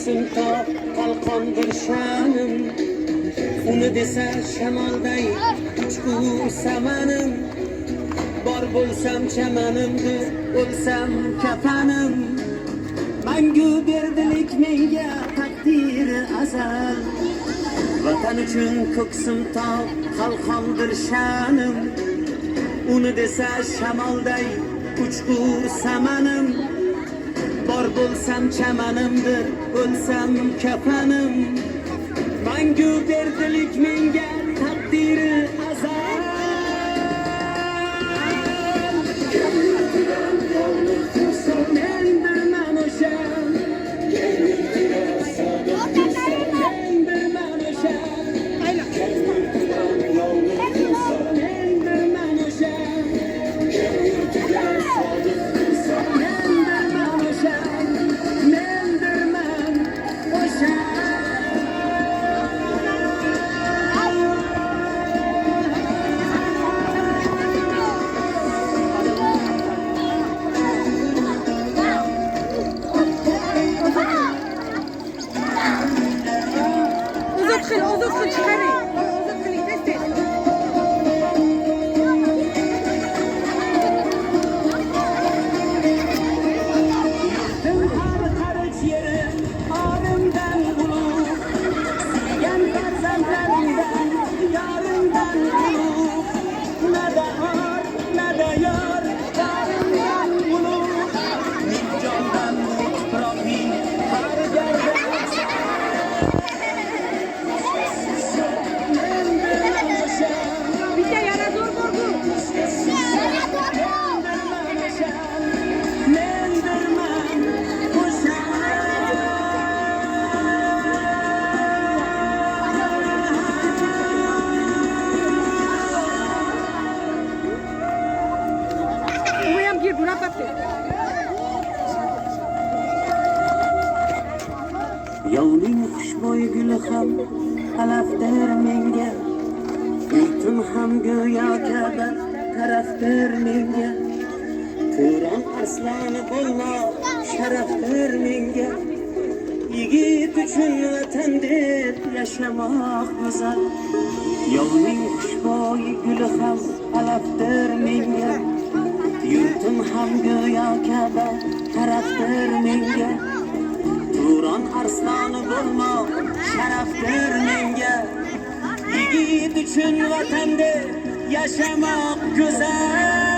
ko'ksim top qalqondir sha'nim, uni desa shamolday uchqur samanim. Bor bo'lsam chamanimdir, o'lsam kafanim. Mangu berdilik menga taqdiri azal. Vatan uchun ko'ksim top qalqondir sha'nim, uni desa shamolday uchqur samanim. Bor bo'lsam chamanimdir, o'lsam kafanim. Mangu berdilik menga taqdiri azal. Mendirman o'sha, mendirman o'sha, mendirman o'sha, mendirman o'sha, mendirman o'sha. Uzatın çıkarın. Uzatın destek. Hariç yerim ağrımdan bulur, silgen farzandlarımdan yarımdan bulur. Ne de ar ne de yar yarımdan bulur. Min candan Rabbim har yerde. Bir de yana dur vurdu. Umayam gir buna patlı. Yovning xushbo'y guli ham halafdir menga, yurtim ham go'yo kabi tarafdir menga. Turon arsloni bo'lmoq sharafdir menga, yigit uchun vatan deb yashamoq go'zal. Yovning xushbo'y guli ham halafdir menga, yurtim ham go'yo kabi tarafdir menga. Turon arsloni bo'lmoq sharafdir menga, yigit uchun vatan deb yashamoq go'zal.